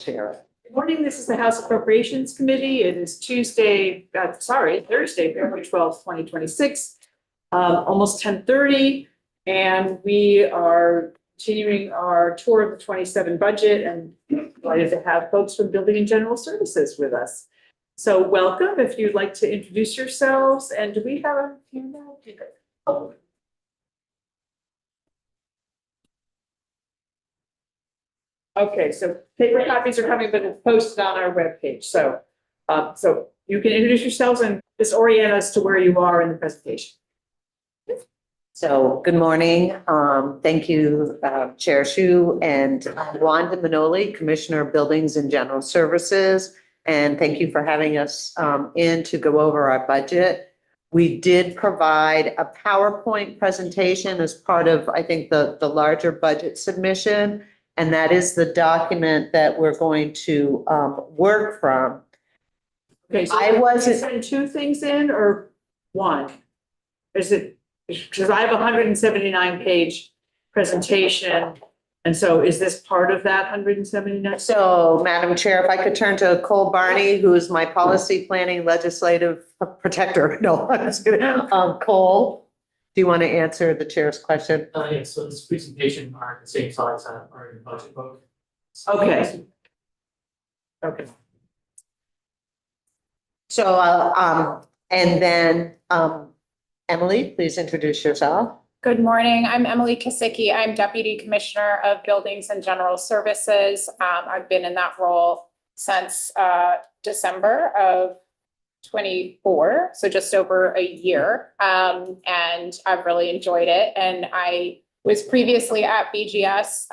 Chair. Good morning. This is the House Appropriations Committee. It is Thursday, February 12th, 2026, almost 10:30. And we are continuing our tour of the 27 budget and delighted to have folks from Building and General Services with us. So welcome. If you'd like to introduce yourselves, and do we have a few now? Oh. Okay, so paper copies are coming, but it's posted on our webpage. So you can introduce yourselves and just orient us to where you are in the presentation. So good morning. Thank you, Chair Shu, and Wanda Manoli, Commissioner of Buildings and General Services. And thank you for having us in to go over our budget. We did provide a PowerPoint presentation as part of, I think, the larger budget submission. And that is the document that we're going to work from. Okay, so I wasn't- send two things in or one? Is it, because I have a 179-page presentation. And so is this part of that 179? So, Madam Chair, if I could turn to Cole Barney, who is my policy planning legislative protector. No, I'm just kidding. Cole, do you want to answer the chair's question? Yes, so this presentation are the same slides that are in the budget book. Okay. Okay. So, and then, Emily, please introduce yourself. Good morning. I'm Emily Kasicki. I'm Deputy Commissioner of Buildings and General Services. I've been in that role since December of 24, so just over a year. And I've really enjoyed it. And I was previously at BGS,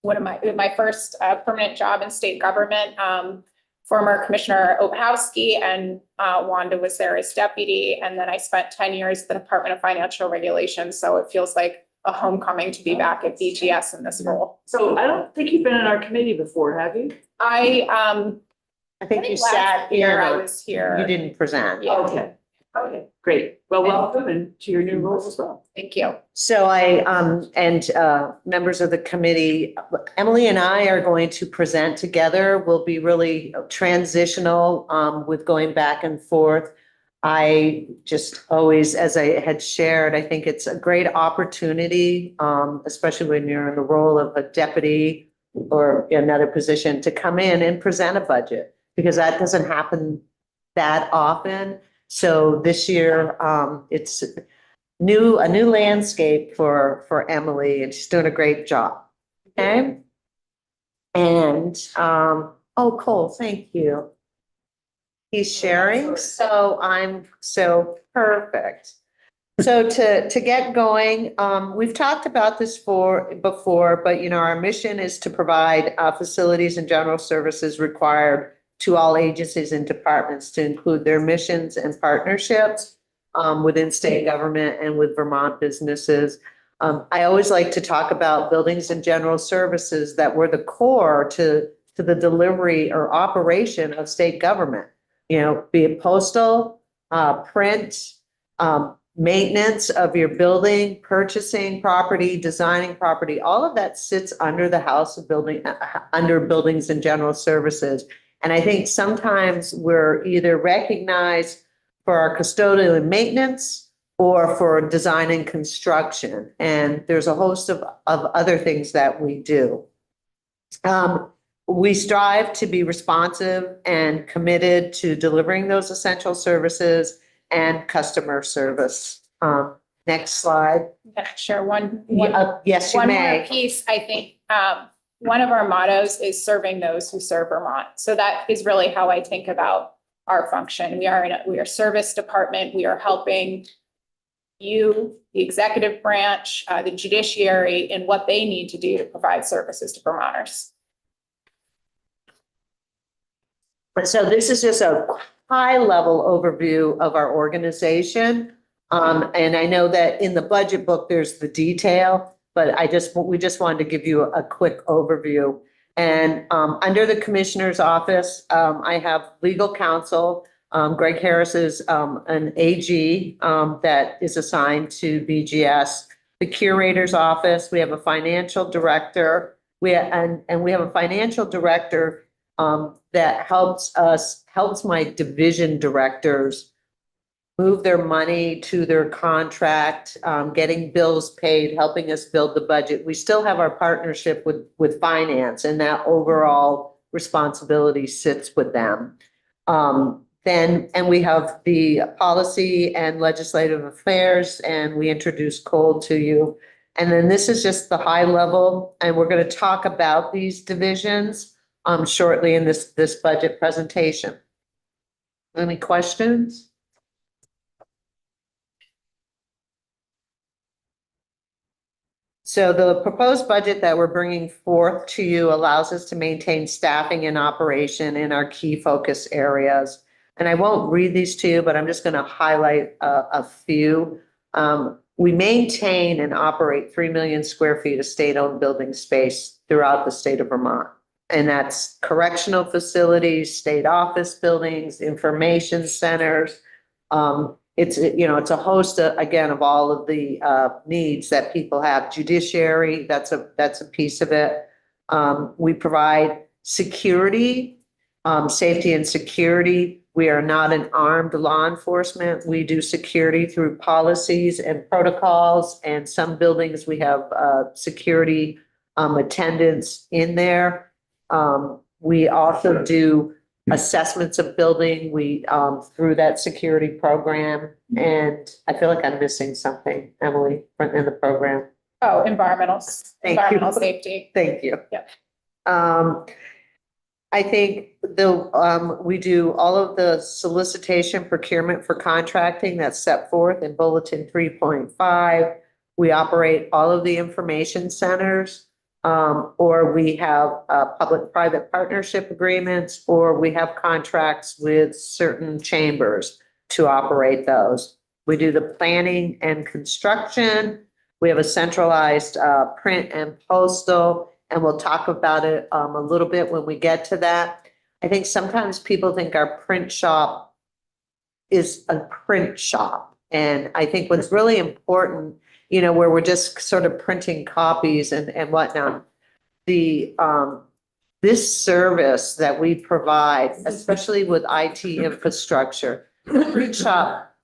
one of my first permanent job in state government. Former Commissioner Obhowski and Wanda was there as deputy. And then I spent 10 years at the Department of Financial Regulation. So it feels like a homecoming to be back at BGS in this role. So I don't think you've been in our committee before, have you? I think you sat here. I was here. You didn't present. Yeah. Okay. Okay, great. Well, welcome and to your new roles as well. Thank you. So members of the committee, Emily and I are going to present together. We'll be really transitional with going back and forth. I just always, as I had shared, I think it's a great opportunity, especially when you're in the role of a deputy or another position, to come in and present a budget, because that doesn't happen that often. So this year, it's a new landscape for Emily, and she's doing a great job. Okay. And, oh, Cole, thank you. He's sharing, so so perfect. So to get going, we've talked about this before, but our mission is to provide facilities and general services required to all agencies and departments, to include their missions and partnerships within state government and with Vermont businesses. I always like to talk about buildings and general services that were the core to the delivery or operation of state government, be it postal, print, maintenance of your building, purchasing property, designing property, all of that sits under the House of under Buildings and General Services. And I think sometimes we're either recognized for our custodial and maintenance or for design and construction. And there's a host of other things that we do. We strive to be responsive and committed to delivering those essential services and customer service. Next slide. Sure. Yes, you one may. more piece, I think. One of our mottos is serving those who serve Vermont. So that is really how I think about our function. We are a service department. We are helping you, the executive branch, the judiciary, in what they need to do to provide services to Vermonters. So this is just a high-level overview of our organization. And I know that in the budget book, there's the detail, but we just wanted to give you a quick overview. And under the Commissioner's office, I have legal counsel. Greg Harris is an AG that is assigned to BGS. The Curator's office, we have a financial director. and we have a financial director that helps my division directors move their money to their contract, getting bills paid, helping us build the budget. We still have our partnership with finance, and that overall responsibility sits with them. And we have the policy and legislative affairs, and we introduced Cole to you. And then this is just the high level, and we're going to talk about these divisions shortly in this budget presentation. Any questions? So the proposed budget that we're bringing forth to you allows us to maintain staffing and operation in our key focus areas. And I won't read these to you, but I'm just going to highlight a few. We maintain and operate 3 million square feet of state-owned building space throughout the state of Vermont. And that's correctional facilities, state office buildings, information centers. It's a host again of all of the needs that people have. Judiciary, that's a piece of it. We provide security, safety and security. We are not an armed law enforcement. We do security through policies and protocols, and some buildings we have security attendants in there. We also do assessments of building, through that security program. And I feel like I'm missing something, Emily, in the program. Oh, environmental safety. Thank you. Yep. I think we do all of the solicitation procurement for contracting that's set forth in Bulletin 3.5. We operate all of the information centers. Or we have public-private partnership agreements, or we have contracts with certain chambers to operate those. We do the planning and construction. We have a centralized print and postal, and we'll talk about it a little bit when we get to that. I think sometimes people think our print shop is a print shop. And I think what's really important, where we're just sort of printing copies and whatnot. This service that we provide, especially with IT infrastructure, the print shop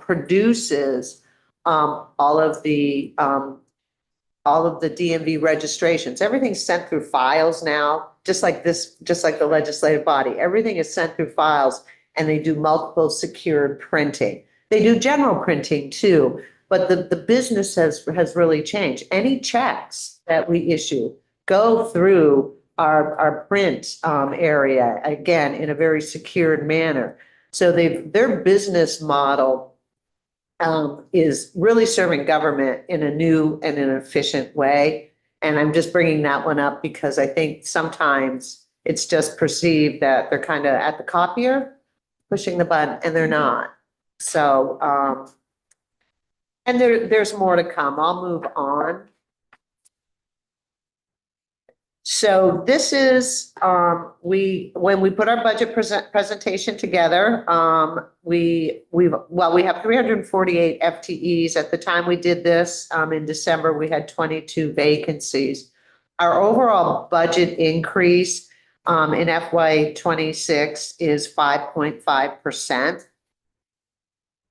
produces all of the DMV registrations. Everything's sent through files now, just like the legislative body. Everything is sent through files, and they do multiple secured printing. They do general printing too. But the business has really changed. Any checks that we issue go through our print area, again, in a very secured manner. So their business model is really serving government in a new and an efficient way. And I'm just bringing that one up because I think sometimes it's just perceived that they're kind of at the copier, pushing the button, and they're not. So, and there's more to come. I'll move on. So this is, when we put our budget presentation together, we have 348 FTEs. At the time we did this, in December, we had 22 vacancies. Our overall budget increase, in FY 26 is 5.5%.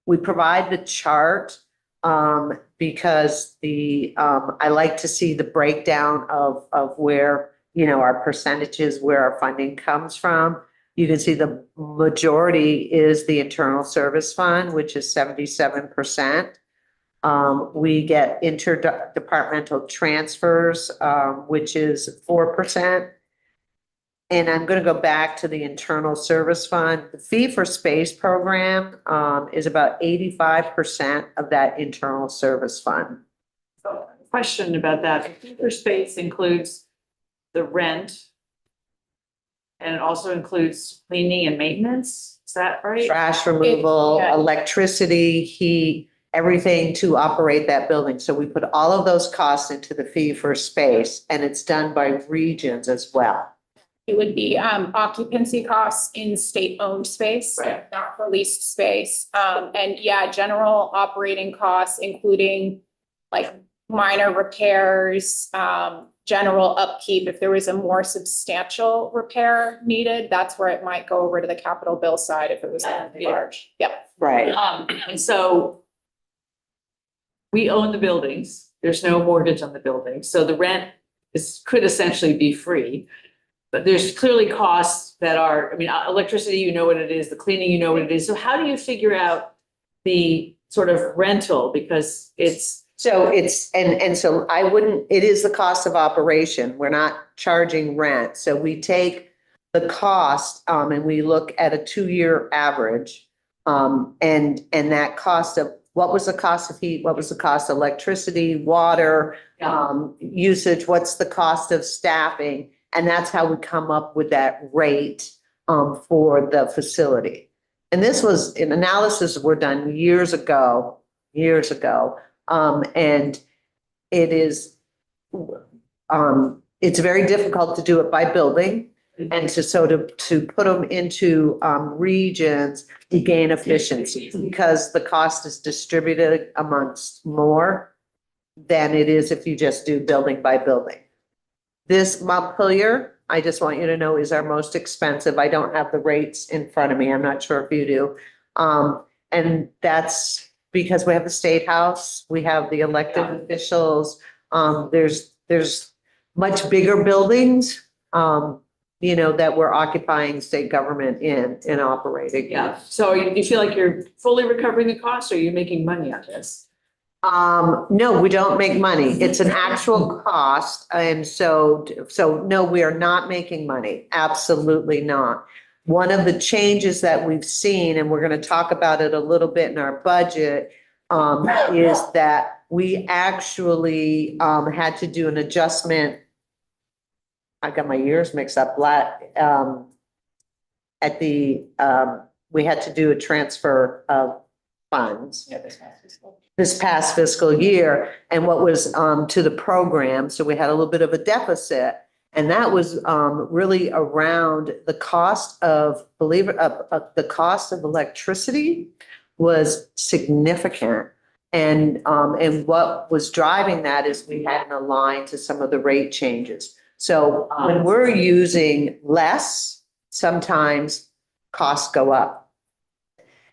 We provide the chart because I like to see the breakdown of where, our percentages, where our funding comes from. You can see the majority is the internal service fund, which is 77%. We get interdepartmental transfers, which is 4%. And I'm going to go back to the internal service fund. The fee for space program is about 85% of that internal service fund. So, question about that. The fee for space includes the rent, and it also includes cleaning and maintenance. Is that right? Trash removal, Yeah. electricity, heat, everything to operate that building. So we put all of those costs into the fee for space, and it's done by regions as well. It would be occupancy costs in state-owned space, Right. not for leased space. And yeah, general operating costs, including like minor repairs, general upkeep. If there was a more substantial repair needed, that's where it might go over to the capital bill side if it was large. Yep. Right. And so we own the buildings. There's no mortgage on the building. So the rent could essentially be free. But there's clearly costs that are, I mean, electricity, you know what it is, the cleaning, you know what it is. So how do you figure out the sort of rental? Because it's. So it's, and so I wouldn't, it is the cost of operation. We're not charging rent. So we take the cost, and we look at a 2-year average. And that cost of, what was the cost of heat? What was the cost of electricity, water, usage? What's the cost of staffing? And that's how we come up with that rate, for the facility. And this was an analysis were done years ago. And it is, it's very difficult to do it by building. And to put them into, regions, you gain efficiency because the cost is distributed amongst more than it is if you just do building by building. This Montpelier, I just want you to know, is our most expensive. I don't have the rates in front of me. I'm not sure if you do. And that's because we have the State House, we have the elected officials. There's much bigger buildings, that we're occupying state government in operating. Yeah, so you feel like you're fully recovering the cost, or are you making money on this? No, we don't make money. It's an actual cost. And so no, we are not making money. Absolutely not. One of the changes that we've seen, and we're going to talk about it a little bit in our budget, is that we actually, had to do an adjustment. I got my years mixed up. We had to do a transfer of funds. This past fiscal year, and what was to the program. So we had a little bit of a deficit, and that was really around the cost of, the cost of electricity was significant. And what was driving that is we hadn't aligned to some of the rate changes. So when we're using less, sometimes costs go up.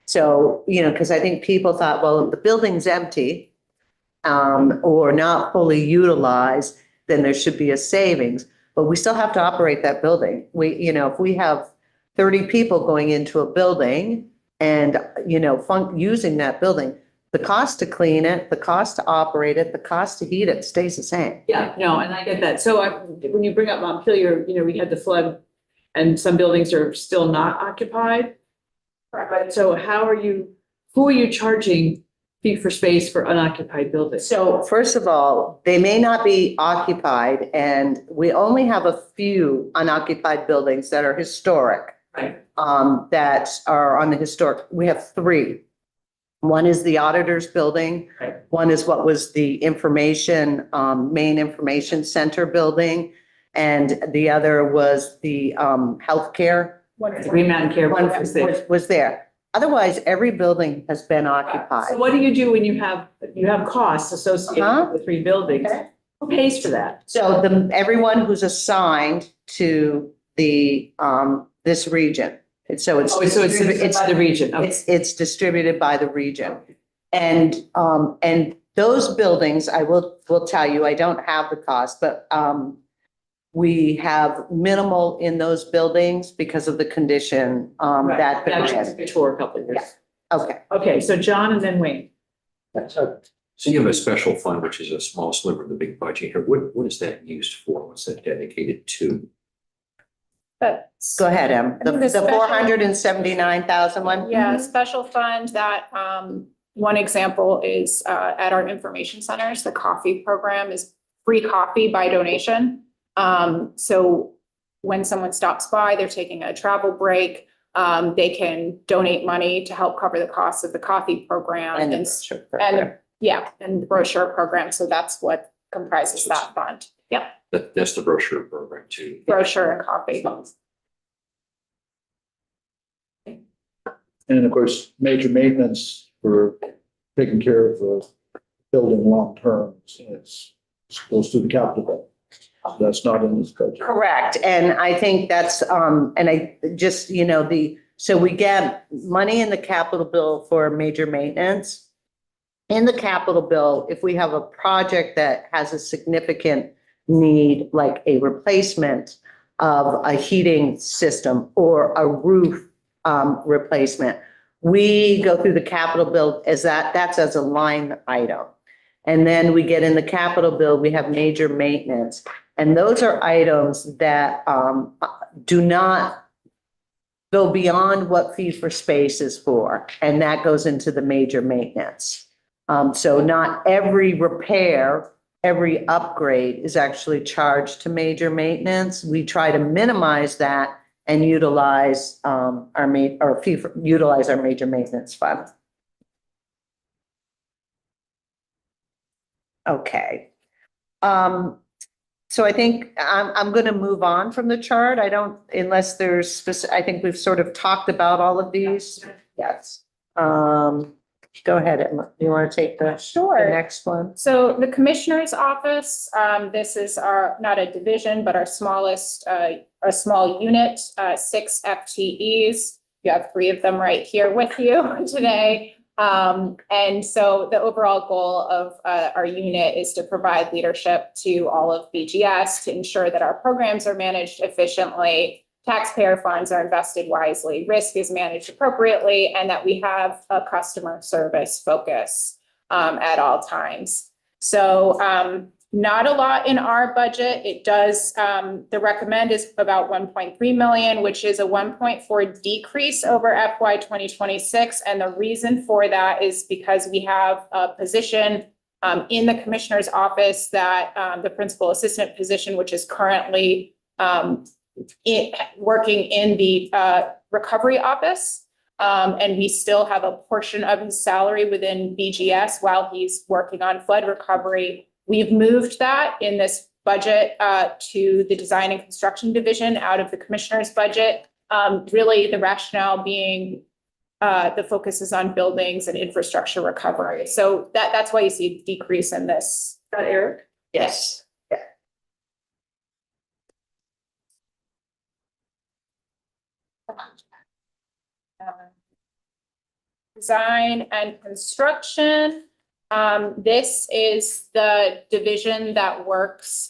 So, because I think people thought, well, if the building's empty, or not fully utilized, then there should be a savings. But we still have to operate that building. If we have 30 people going into a building and, using that building, the cost to clean it, the cost to operate it, the cost to heat it stays the same. Yeah, no, and I get that. So when you bring up Montpelier, we had the flood and some buildings are still not occupied. But so who are you charging fee for space for unoccupied buildings? So first of all, they may not be occupied, and we only have a few unoccupied buildings that are historic. Right. That are on the historic. We have 3. One is the auditor's building. Right. One is what was the main information center building. And the other was the healthcare. Green Mountain Care One was there. Otherwise, every building has been occupied. So what do you do when you have costs associated with the 3 buildings? Okay. Who pays for that? So everyone who's assigned to the, this region. It's It's by the region. Okay. It's distributed by the region. And those buildings, I will tell you, I don't have the cost, but, we have minimal in those buildings because of the condition, that they're in. It's for a couple of years. Okay. Okay, so John and then Wayne. So you have a special fund, which is a small sliver of the big budget here. What is that used for? What's that dedicated to? That's, Go ahead, Em. The I think the special- 479,000 one? yeah, special fund that, one example is, at our information centers, the coffee program is free coffee by donation. So when someone stops by, they're taking a travel break, they can donate money to help cover the cost of the coffee program and the brochure program. So that's what comprises that fund. Yep, That's the brochure program too. brochure and coffee. And of course, major maintenance for taking care of the building long term, it goes through the capital bill. That's not in this budget. Correct, and I think that's, and I just, so we get money in the capital bill for major maintenance. In the capital bill, if we have a project that has a significant need, like a replacement of a heating system or a roof, replacement, we go through the capital bill that's as a line item. And then we get in the capital bill, we have major maintenance. And those are items that do not go beyond what fee for space is for, and that goes into the major maintenance. So not every repair, every upgrade is actually charged to major maintenance. We try to minimize that and utilize utilize our major maintenance fund. Okay. So I think I'm going to move on from the chart. I don't, unless there's specific, I think we've sort of talked about all of these. Yes. Go ahead, Emma. You want to take the Sure. next one? So the Commissioner's Office, this is our, not a division, but our smallest, a small unit, 6 FTEs. You have 3 of them right here with you today. And so the overall goal of our unit is to provide leadership to all of BGS to ensure that our programs are managed efficiently, taxpayer funds are invested wisely, risk is managed appropriately, and that we have a customer service focus at all times. So not a lot in our budget. It does, the recommend is about 1.3 million, which is a 1.4 decrease over FY 2026. And the reason for that is because we have a position in the Commissioner's Office that the principal assistant position, which is currently working in the recovery office. And we still have a portion of his salary within BGS while he's working on flood recovery. We've moved that in this budget to the design and construction division out of the commissioner's budget. Really, the rationale being the focus is on buildings and infrastructure recovery. So that's why you see a decrease in this. Is that Eric? Yes. Design and construction. This is the division that works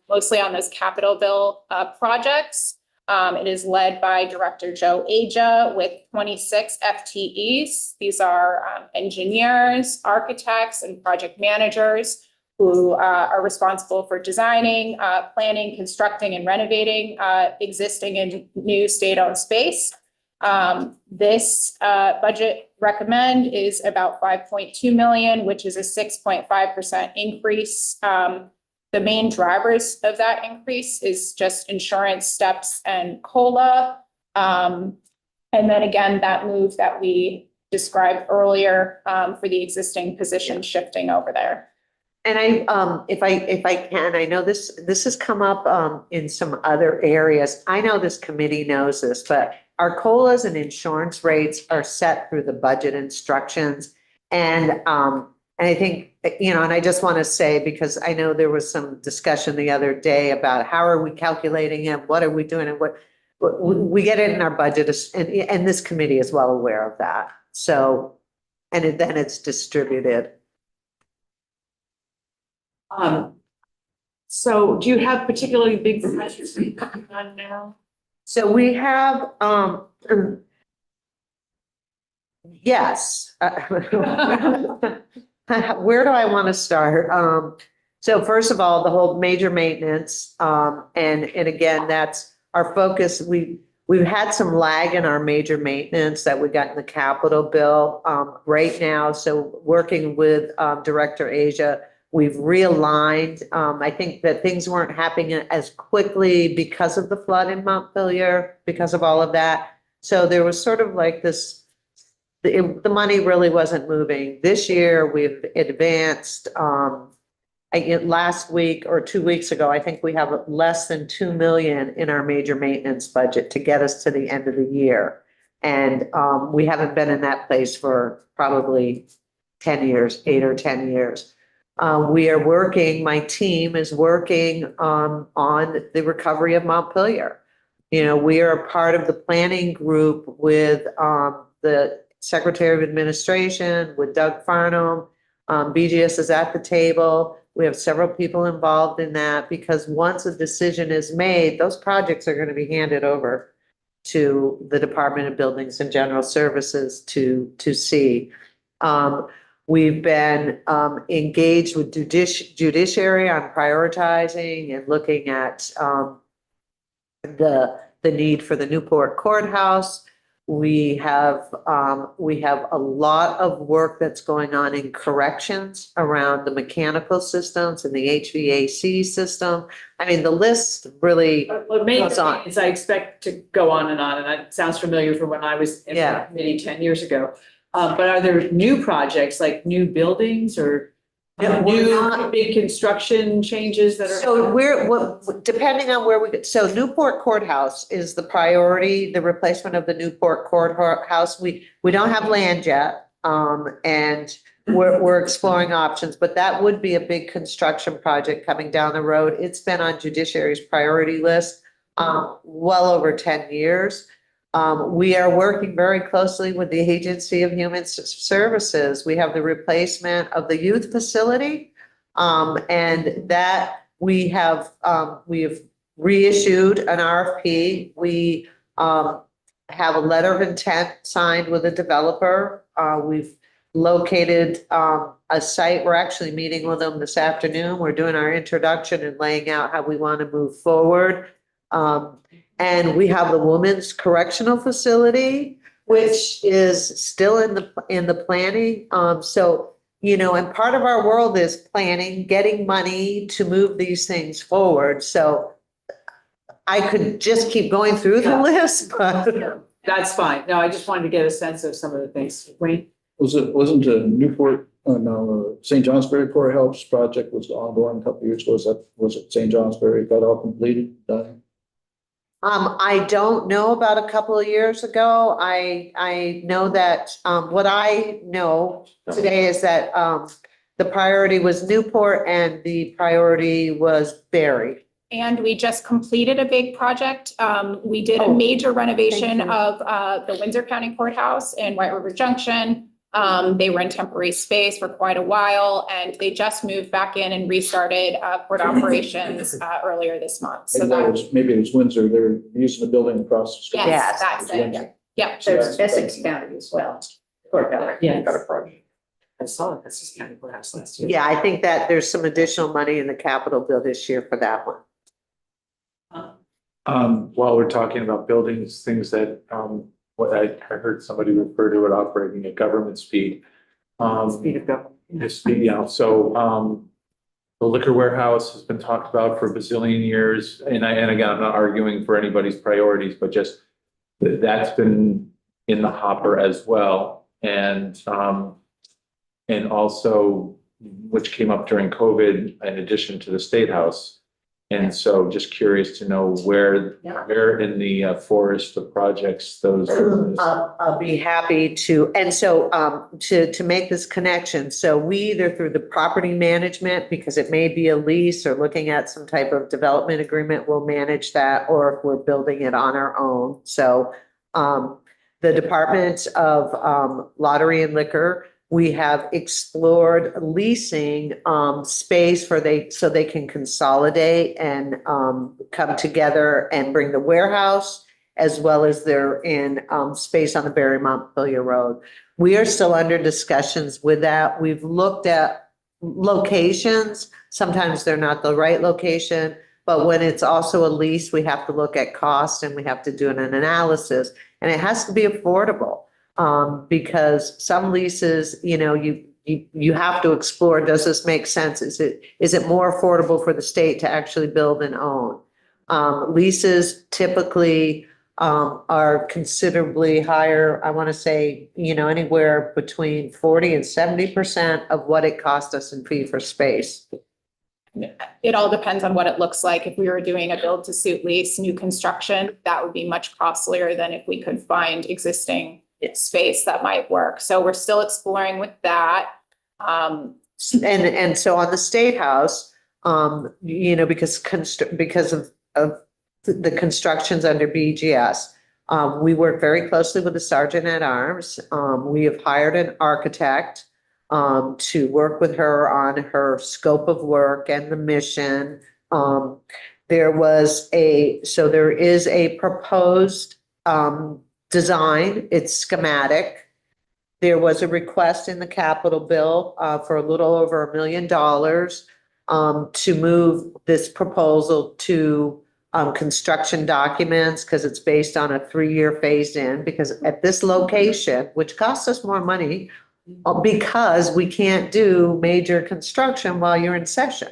mostly on those capital bill projects. It is led by Director Joe Aja with 26 FTEs. These are engineers, architects, and project managers who are responsible for designing, planning, constructing, and renovating existing and new state-owned space. This budget recommend is about 5.2 million, which is a 6.5% increase. The main drivers of that increase is just insurance steps and COLA. And then again, that move that we described earlier for the existing position shifting over there. And if I can, I know this has come up in some other areas. I know this committee knows this, but our COLAs and insurance rates are set through the budget instructions. And I think, and I just want to say, because I know there was some discussion the other day about how are we calculating it? What are we doing? And what we get it in our budget, and this committee is well aware of that. So, and then it's distributed. So do you have particularly big projects coming on now? So we have, yes. Where do I want to start? So first of all, the whole major maintenance, and again, that's our focus. We've had some lag in our major maintenance that we got in the capital bill right now. So working with Director Aja, we've realigned. I think that things weren't happening as quickly because of the flood in Montpelier, because of all of that. So there was sort of like this, the money really wasn't moving. This year we've advanced, last week or 2 weeks ago, I think we have less than 2 million in our major maintenance budget to get us to the end of the year. And we haven't been in that place for probably 10 years, 8 or 10 years. We are working, my team is working on the recovery of Montpelier. You know, we are a part of the planning group with the Secretary of Administration, with Doug Farnham. BGS is at the table. We have several people involved in that because once a decision is made, those projects are going to be handed over to the Department of Buildings and General Services to see. We've been engaged with judiciary on prioritizing and looking at the need for the Newport Courthouse. We have a lot of work that's going on in corrections around the mechanical systems and the HVAC system. I mean, the list really What made goes on. is I expect to go on, and it sounds familiar from when I was in Yeah. the committee 10 years ago. But are there new projects, like new buildings or Yeah, we're new not- big construction changes that are? So depending on where we get, so Newport Courthouse is the priority, the replacement of the Newport Courthouse. We don't have land yet. And we're exploring options, but that would be a big construction project coming down the road. It's been on judiciary's priority list, well over 10 years. We are working very closely with the Agency of Human Services. We have the replacement of the youth facility. And that we have reissued an RFP. We have a letter of intent signed with a developer. We've located a site. We're actually meeting with them this afternoon. We're doing our introduction and laying out how we want to move forward. And we have the Women's Correctional Facility, which is still in the planning. So, you know, and part of our world is planning, getting money to move these things forward. So I could just keep going through the list, but That's fine. No, I just wanted to get a sense of some of the things. Wayne? Wasn't Newport, St. Johnsbury Courthouse project was ongoing a couple of years ago? Was it St. Johnsbury got all completed, done? I don't know about a couple of years ago. I know that, what I know today is that, the priority was Newport and the priority was Barry. And we just completed a big project. We did a Oh, major renovation thank you. of the Windsor County Courthouse in White River Junction. They were in temporary space for quite a while, and they just moved back in and restarted court operations earlier this month. So Maybe it was Windsor. They're using the building across the street. yes, Yes. that's it. Yeah. There's Essex County as well. Yeah. Got a project. I saw it. This is County Courthouse last year. Yeah, I think that there's some additional money in the capital bill this year for that one. While we're talking about buildings, things that, what I heard somebody refer to it operating at government speed. Speed of government. The speed, yeah, so, the liquor warehouse has been talked about for a bazillion years, and again, I'm not arguing for anybody's priorities, but just that's been in the hopper as well, and also, which came up during COVID in addition to the State House. And so just curious to know where in the forest of projects those. I'll be happy to, and so, to make this connection, so we either through the property management, because it may be a lease or looking at some type of development agreement, we'll manage that, or if we're building it on our own. So, the Department of Lottery and Liquor, we have explored leasing space so they can consolidate and come together and bring the warehouse as well as they're in space on the Barry Montpelier Road. We are still under discussions with that. We've looked at locations. Sometimes they're not the right location, but when it's also a lease, we have to look at cost and we have to do an analysis, and it has to be affordable. Because some leases, you know, you have to explore, does this make sense? Is it more affordable for the state to actually build and own? Leases typically are considerably higher. I want to say, you know, anywhere between 40% and 70% of what it cost us in fee for space. It all depends on what it looks like. If we were doing a build to suit lease, new construction, that would be much costlier than if we could find existing space that might work. So we're still exploring with that. And so on the State House, you know, because of the constructions under BGS, we work very closely with the Sergeant at Arms. We have hired an architect to work with her on her scope of work and the mission. There is a proposed design, it's schematic. There was a request in the Capitol bill for a little over $1 million to move this proposal to construction documents, because it's based on a 3-year phase-in, because at this location, which costs us more money, because we can't do major construction while you're in session.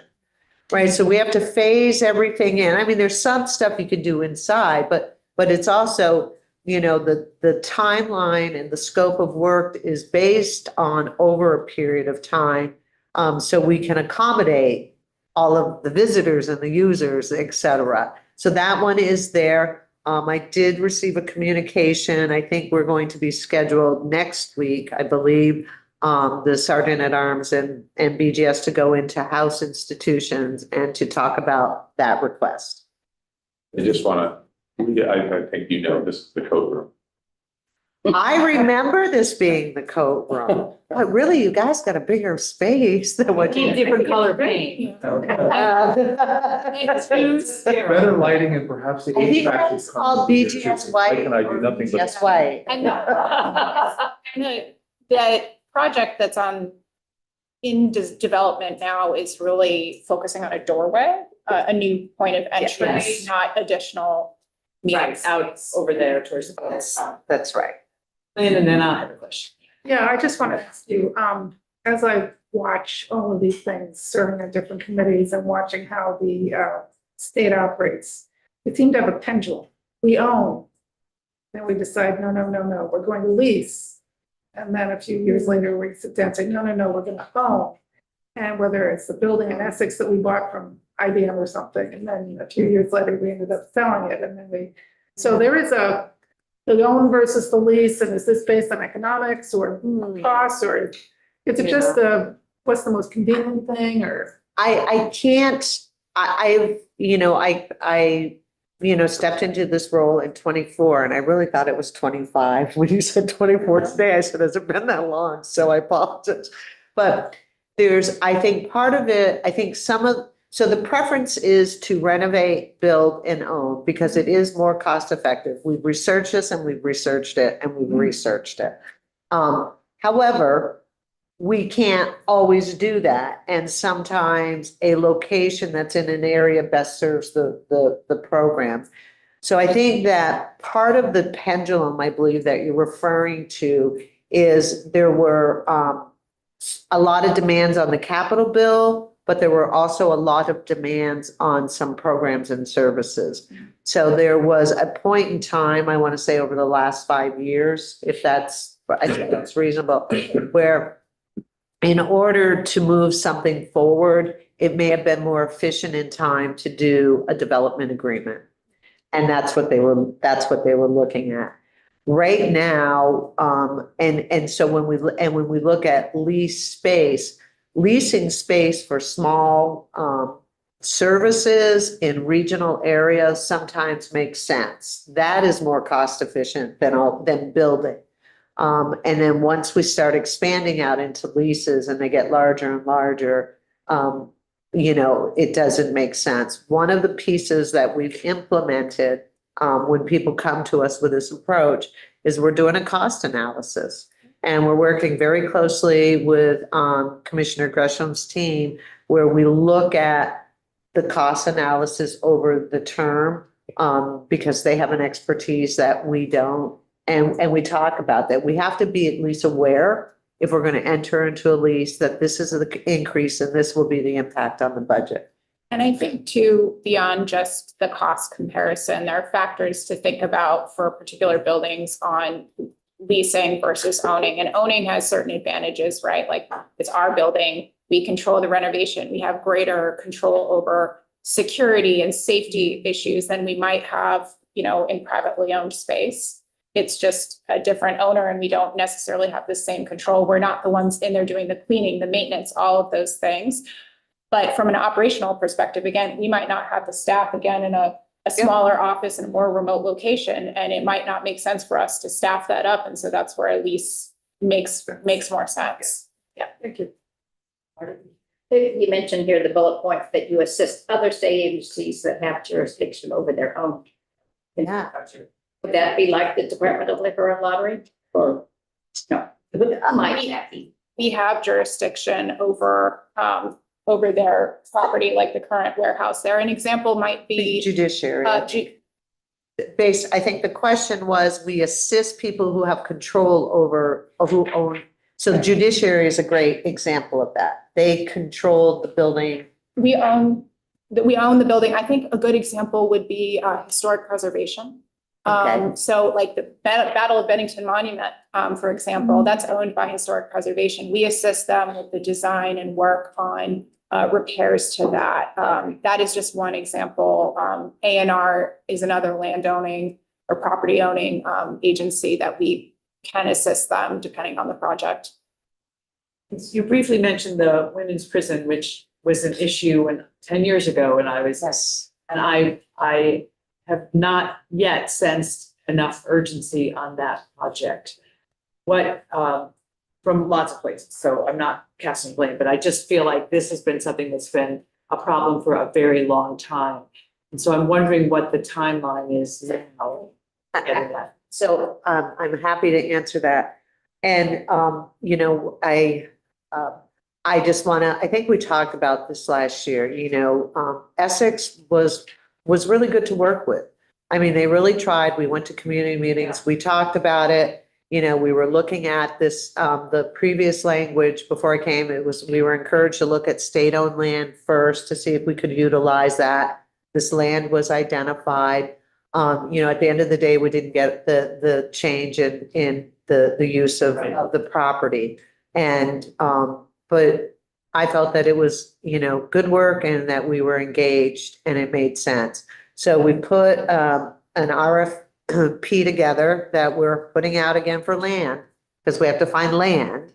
Right, so we have to phase everything in. I mean, there's some stuff you could do inside, but it's also, you know, the timeline and the scope of work is based on over a period of time. So we can accommodate all of the visitors and the users, et cetera. So that one is there. I did receive a communication. I think we're going to be scheduled next week, I believe, the Sergeant at Arms and BGS to go into House institutions and to talk about that request. I just want to, I think you know, this is the code room. I remember this being the coat room, but really, you guys got a bigger space than what you. Need different color paint. Better lighting and perhaps the I think HVAC that's is called coming. BGS white. Mike and I do nothing but. BGS white. And the project that's in development now is really focusing on a doorway, a new point of entry, Yes. not additional Right, means. out over there towards the. That's right. And then I have a question. Yeah, I just want to ask you, as I watch all of these things, serving on different committees and watching how the state operates, we seem to have a pendulum. We own, then we decide, no, we're going to lease. And then a few years later, we sit down and say, no, we're going to own. And whether it's the building in Essex that we bought from IBM or something, and then a few years later, we ended up selling it, and then so there is the own versus the lease, and is this based on economics or costs, or is it just what's the most convenient thing, or? I can't, I stepped into this role in 24 and I really thought it was 25. When you said 24 today, I said, has it been that long? So I apologize. But I think part of it, so the preference is to renovate, build and own because it is more cost effective. We've researched this and we've researched it and we've researched it. However, we can't always do that. And sometimes a location that's in an area best serves the program. So I think that part of the pendulum, I believe that you're referring to is there were a lot of demands on the capital bill, but there were also a lot of demands on some programs and services. So there was a point in time, I want to say over the last 5 years, I think that's reasonable, where in order to move something forward, it may have been more efficient in time to do a development agreement. And that's what they were looking at. Right now, and so when we look at leasing space for small services in regional areas sometimes makes sense. That is more cost efficient than building. And then once we start expanding out into leases and they get larger and larger, it doesn't make sense. One of the pieces that we've implemented when people come to us with this approach is we're doing a cost analysis. And we're working very closely with Commissioner Gresham's team where we look at the cost analysis over the term because they have an expertise that we don't. And we talk about that. We have to be at least aware if we're going to enter into a lease that this is the increase and this will be the impact on the budget. And I think too, beyond just the cost comparison, there are factors to think about for particular buildings on leasing versus owning. And owning has certain advantages, right? Like it's our building, we control the renovation, we have greater control over security and safety issues than we might have, in privately owned space. It's just a different owner and we don't necessarily have the same control. We're not the ones in there doing the cleaning, the maintenance, all of those things. But from an operational perspective, again, we might not have the staff again in a smaller office in a more remote location, and it might not make sense for us to staff that up. And so that's where a lease makes more sense. Yeah, thank you. You mentioned here the bullet point that you assist other state agencies that have jurisdiction over their own Yeah. infrastructure. Would that be like the Department of Liquor and Lottery, or no? It might not be. We have jurisdiction over their property, like the current warehouse there. An example might The be judiciary. Ju- I think the question was, we assist people who have control over, or who own. So the judiciary is a great example of that. They control the building. we own the building. I think a good example would be historic preservation. Okay. So like the Battle of Bennington Monument, for example, that's owned by Historic Preservation. We assist them with the design and work on repairs to that. That is just one example. A&R is another landowning or property owning agency that we can assist them depending on the project. You briefly mentioned the women's prison, which was an issue 10 years ago, and I have not yet sensed enough urgency on that project. From lots of places, so I'm not casting blame, but I just feel like this has been something that's been a problem for a very long time. And so I'm wondering what the timeline is now. Getting that. So I'm happy to answer that. And I just want to, I think we talked about this last year, Essex was really good to work with. I mean, they really tried. We went to community meetings. We talked about it. We were looking at this, the previous language before I came, we were encouraged to look at state-owned land first to see if we could utilize that. This land was identified. At the end of the day, we didn't get the change in the use of the property. And, but I felt that it was, good work and that we were engaged and it made sense. So we put, an RFP together that we're putting out again for land, because we have to find land.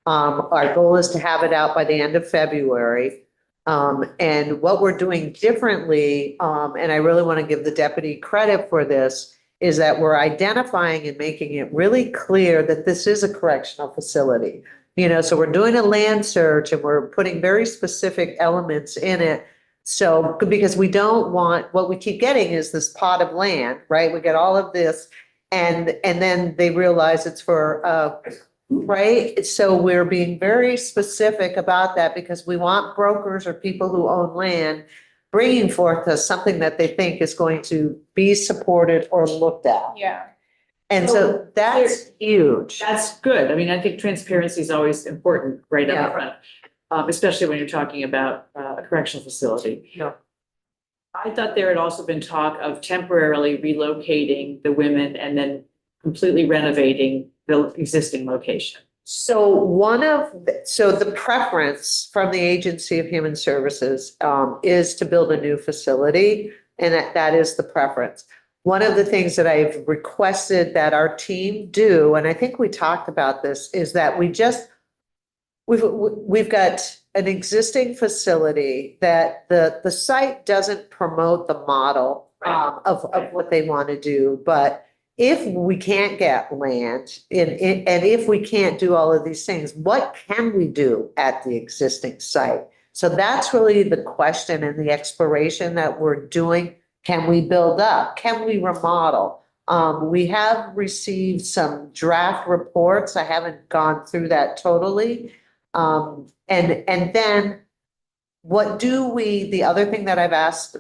Our goal is to have it out by the end of February. And what we're doing differently, and I really want to give the deputy credit for this, is that we're identifying and making it really clear that this is a correctional facility. So we're doing a land search and we're putting very specific elements in it. So, because we don't want, what we keep getting is this pot of land, right? We get all of this and then they realize it's for, right? So we're being very specific about that because we want brokers or people who own land bringing forth us something that they think is going to be supported or looked at. Yeah. And so that's huge. That's good. I mean, I think transparency is always important right Yeah. up front, especially when you're talking about a correctional facility. Yeah. I thought there had also been talk of temporarily relocating the women and then completely renovating the existing location. So the preference from the Agency of Human Services is to build a new facility, and that is the preference. One of the things that I've requested that our team do, and I think we talked about this, is that we've got an existing facility that the site doesn't promote the model of what they want to do, but if we can't get land and if we can't do all of these things, what can we do at the existing site? So that's really the question and the exploration that we're doing. Can we build up? Can we remodel? We have received some draft reports. I haven't gone through that totally. And then the other thing that I've asked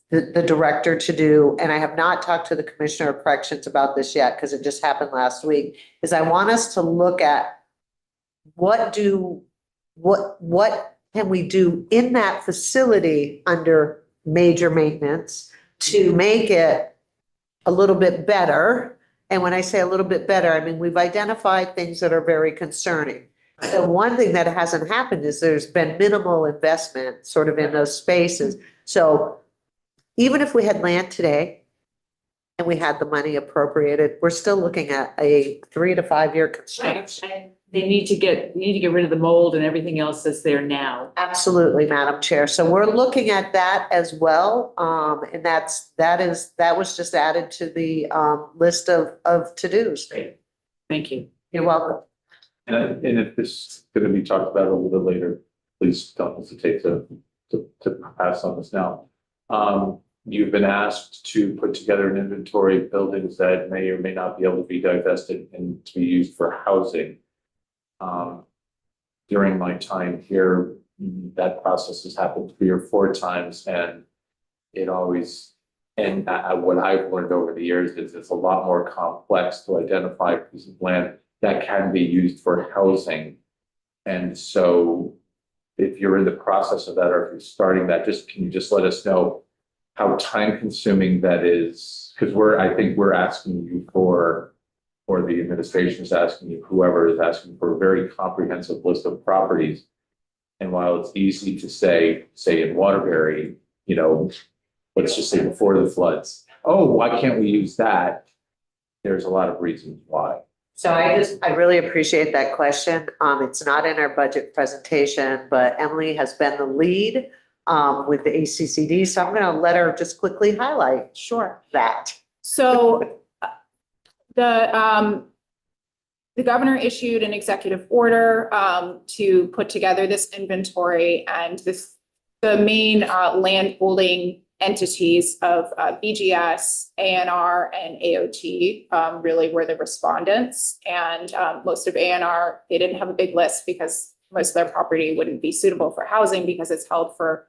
the director to do, and I have not talked to the Commissioner of Corrections about this yet because it just happened last week, is I want us to look at what can we do in that facility under major maintenance to make it a little bit better. And when I say a little bit better, I mean, we've identified things that are very concerning. So one thing that hasn't happened is there's been minimal investment sort of in those spaces. So even if we had land today and we had the money appropriated, we're still looking at a 3 to 5 year construction. And they need to get rid of the mold and everything else that's there now. Absolutely, Madam Chair. So we're looking at that as well. And that was just added to the list of to-dos. Great. Thank you. You're welcome. And if this is going to be talked about a little bit later, please don't hesitate to pass on this now. You've been asked to put together an inventory of buildings that may or may not be able to be divested and to be used for housing. During my time here, that process has happened 3 or 4 times, and it always, and what I've learned over the years is it's a lot more complex to identify a piece of land that can be used for housing. And so if you're in the process of that, or if you're starting that, can you just let us know how time consuming that is? Because I think we're asking you for, or the administration is asking you, whoever is asking for a very comprehensive list of properties. And while it's easy to say in Waterbury, let's just say before the floods, oh, why can't we use that? There's a lot of reasons why. So I really appreciate that question. It's not in our budget presentation, but Emily has been the lead with the ACCD. So I'm going to let her just quickly highlight Sure. that. So the governor issued an executive order to put together this inventory, and the main land holding entities of BGS, ANR, and AOT really were the respondents. And most of ANR, they didn't have a big list because most of their property wouldn't be suitable for housing because it's held for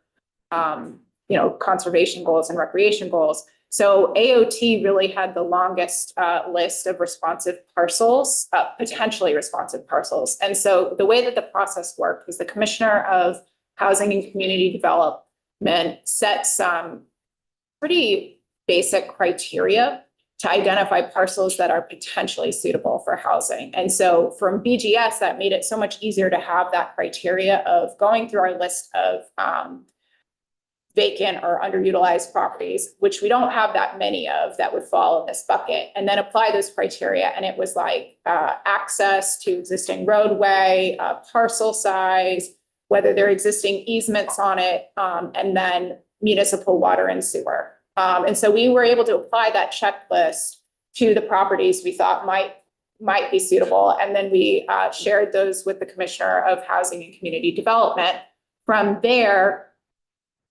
conservation goals and recreation goals. So AOT really had the longest list of responsive parcels, potentially responsive parcels. And so the way that the process worked was the Commissioner of Housing and Community Development set some pretty basic criteria to identify parcels that are potentially suitable for housing. And so from BGS, that made it so much easier to have that criteria of going through our list of vacant or underutilized properties, which we don't have that many of that would fall in this bucket, and then apply those criteria. And it was like access to existing roadway, parcel size, whether there are existing easements on it, and then municipal water and sewer. And so we were able to apply that checklist to the properties we thought might be suitable. And then we shared those with the Commissioner of Housing and Community Development. From there,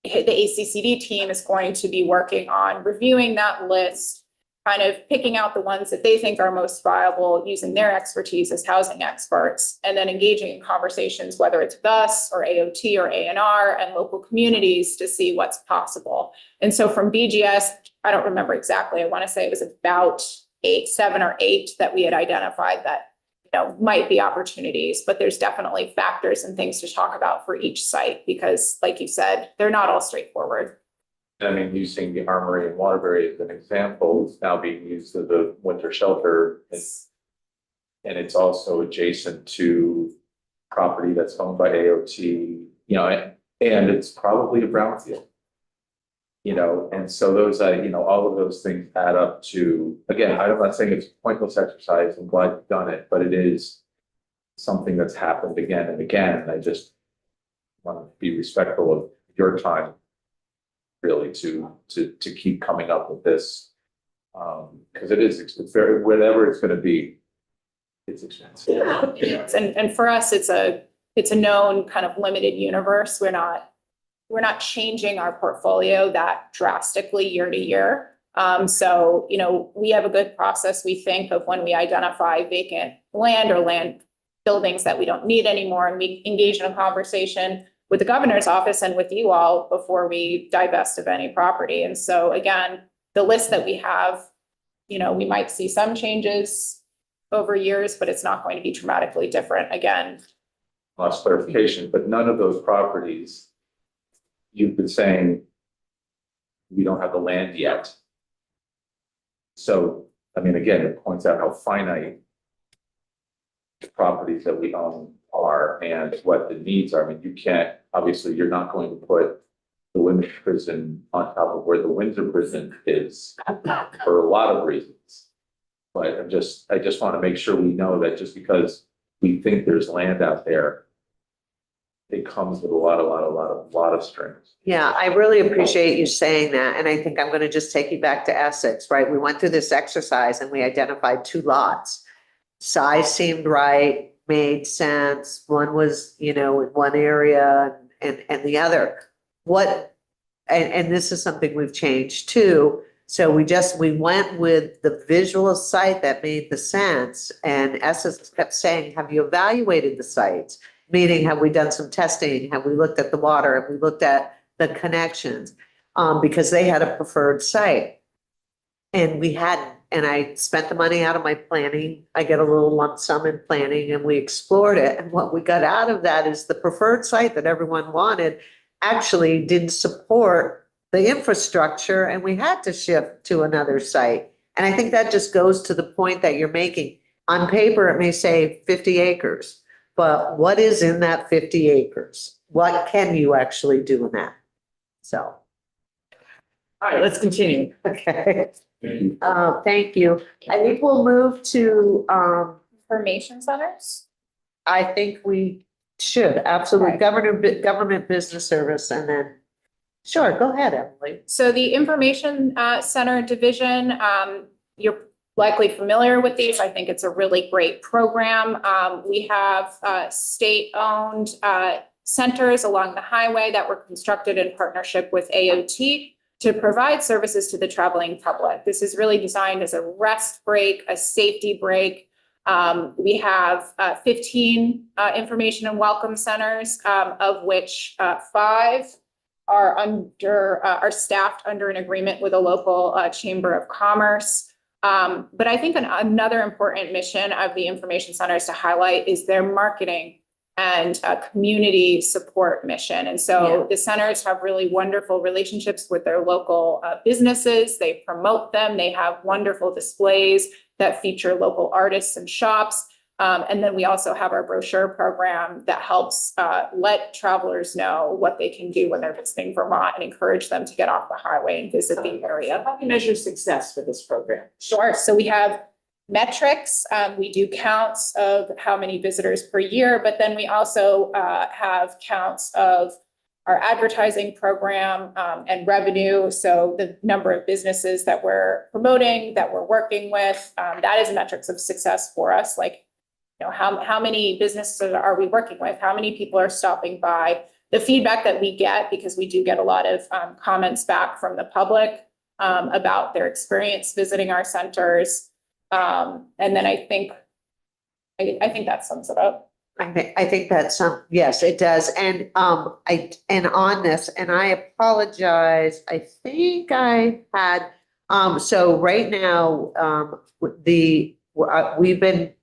the ACCD team is going to be working on reviewing that list, kind of picking out the ones that they think are most viable, using their expertise as housing experts, and then engaging in conversations, whether it's with us or AOT or ANR and local communities, to see what's possible. And so from BGS, I don't remember exactly, I want to say it was about 7 or 8 that we had identified that might be opportunities, but there's definitely factors and things to talk about for each site because, like you said, they're not all straightforward. I mean, using the Armory in Waterbury as an example, it's now being used as a winter shelter. And it's also adjacent to property that's owned by AOT, and it's probably a brownfield. And so those, all of those things add up to, again, I'm not saying it's a pointless exercise. I'm glad you've done it, but it is something that's happened again and again. And I just want to be respectful of your time, really, to keep coming up with this. Because it's very, whatever it's going to be, it's expensive. And for us, it's a known kind of limited universe. We're not changing our portfolio that drastically year to year. So, we have a good process, we think, of when we identify vacant land or land buildings that we don't need anymore, and we engage in a conversation with the governor's office and with you all before we divest of any property. And so again, the list that we have, we might see some changes over years, but it's not going to be dramatically different. Again, Last clarification, but none of those properties, you've been saying we don't have the land yet. So, I mean, again, it points out how finite the properties that we own are and what the needs are. I mean, you can't, obviously, you're not going to put the women's prison on top of where the Windsor prison is for a lot of reasons. But I just want to make sure we know that just because we think there's land out there, it comes with a lot of strings. Yeah, I really appreciate you saying that, and I think I'm gonna just take you back to Essex, right? We went through this exercise and we identified 2 lots. Size seemed right, made sense, one was, in one area and the other. And this is something we've changed too, so we went with the visual site that made the sense, and Essex kept saying, have you evaluated the sites? Meaning, have we done some testing? Have we looked at the water? Have we looked at the connections? Because they had a preferred site. And we hadn't, and I spent the money out of my planning. I get a little lump sum in planning and we explored it. And what we got out of that is the preferred site that everyone wanted actually didn't support the infrastructure and we had to shift to another site. And I think that just goes to the point that you're making. On paper, it may say 50 acres. But what is in that 50 acres? What can you actually do in that? So, All right, let's continue. okay. Thank you. I think we'll move to, Information centers? I think we should, absolutely, Okay. government business service, and then, sure, go ahead, Emily. So the Information Center Division, you're likely familiar with these. I think it's a really great program. We have state-owned centers along the highway that were constructed in partnership with AOT to provide services to the traveling public. This is really designed as a rest break, a safety break. We have 15 information and welcome centers, of which 5 are staffed under an agreement with a local chamber of commerce. But I think another important mission of the information centers to highlight is their marketing and community support mission. And so the centers have really wonderful relationships with their local businesses. They promote them. They have wonderful displays that feature local artists and shops. And then we also have our brochure program that helps let travelers know what they can do when they're visiting Vermont and encourage them to get off the highway and visit the area. How do you measure success for this program? Sure. So we have metrics. We do counts of how many visitors per year, but then we also have counts of our advertising program and revenue. So the number of businesses that we're promoting, that we're working with, that is metrics of success for us. Like, how many businesses are we working with? How many people are stopping by? The feedback that we get, because we do get a lot of comments back from the public about their experience visiting our centers. And then I think that sums it up. I think that's yes, it does. And on this, and I apologize, I think I had, so right now, we've been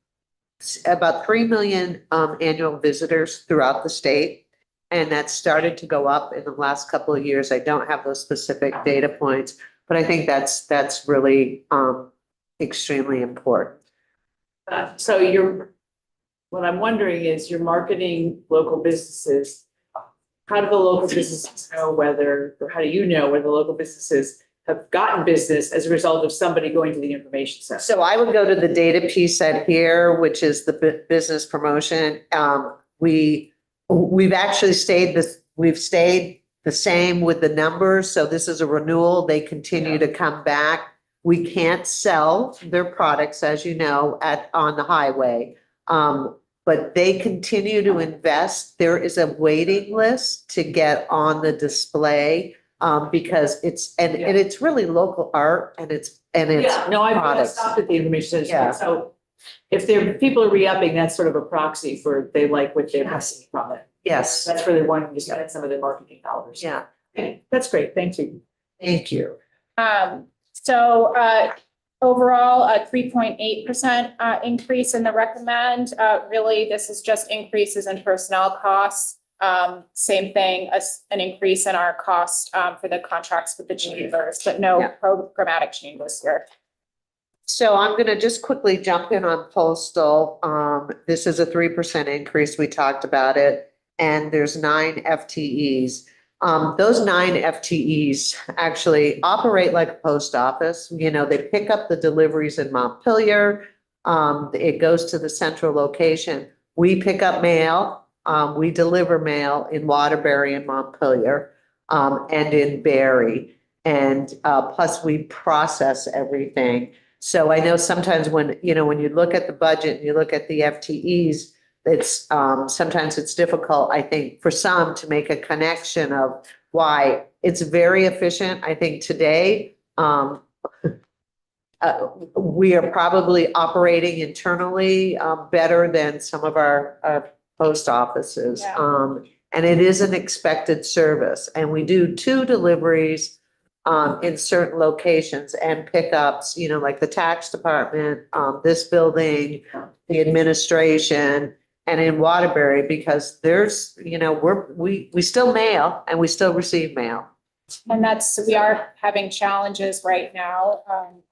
about 3 million annual visitors throughout the state. And that's started to go up in the last couple of years. I don't have those specific data points, but I think that's really extremely important. What I'm wondering is you're marketing local businesses. How do the local businesses know or how do you know whether the local businesses have gotten business as a result of somebody going to the information center? So I would go to the data piece at here, which is the business promotion. We've actually stayed the same with the numbers. So this is a renewal. They continue to come back. We can't sell their products, as you know, on the highway. But they continue to invest. There is a waiting list to get on the display because it's really local art and it's No, I've products. stopped at the information center. Yeah. So if people are re-upping, that's sort of a proxy for they like what they're missing from it. Yes. That's where they're wanting to spend some of their marketing dollars. Yeah. Okay, that's great. Thank you. Thank you. So overall, a 3.8% increase in the recommend. Really, this is just increases in personnel costs. Same thing, an increase in our cost for the contracts with the chambers, but no programmatic changes here. So I'm going to just quickly jump in on postal. This is a 3% increase. We talked about it. And there's 9 FTEs. Those 9 FTEs actually operate like a post office. You know, they pick up the deliveries in Montpelier. It goes to the central location. We pick up mail. We deliver mail in Waterbury and Montpelier, and in Barry. And, plus we process everything. So I know sometimes when you look at the budget and you look at the FTEs, it's, sometimes it's difficult, I think, for some to make a connection of why it's very efficient. I think today, we are probably operating internally, better than some of our post offices. Yeah. And it is an expected service, and we do 2 deliveries in certain locations and pickups, like the tax department, this building, the administration, and in Waterbury, because there's, we still mail and we still receive mail. And we are having challenges right now.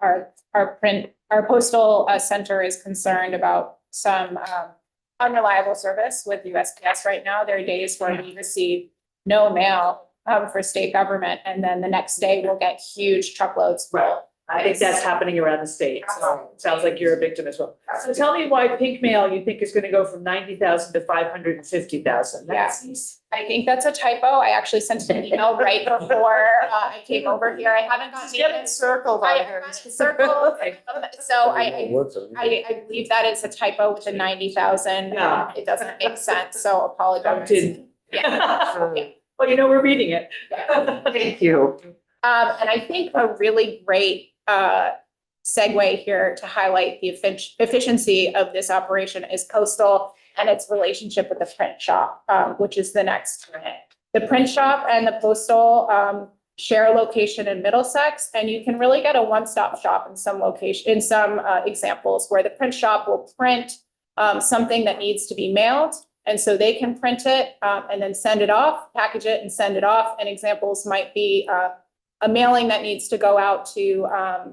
Our postal center is concerned about some unreliable service with USPS right now. There are days where we receive no mail for state government, and then the next day we'll get huge truckloads full. Right. I think that's happening around the state, so it sounds like you're a victim as well. So tell me why pink mail you think is gonna go from 90,000 to 550,000? I think that's a typo. I actually sent an email right before I came over here. I haven't gotten it circled I got it circled. So I believe that is a typo with the 90,000. Yeah. It doesn't make sense, so apologize. Didn't. Yeah. Well, we're reading it. Thank you. And I think a really great segue here to highlight the efficiency of this operation is postal and its relationship with the print shop, which is the next unit. The print shop and the postal share a location in Middlesex, and you can really get a one-stop shop in some examples where the print shop will print something that needs to be mailed. And so they can print it and then send it off, package it and send it off. And examples might be a mailing that needs to go out to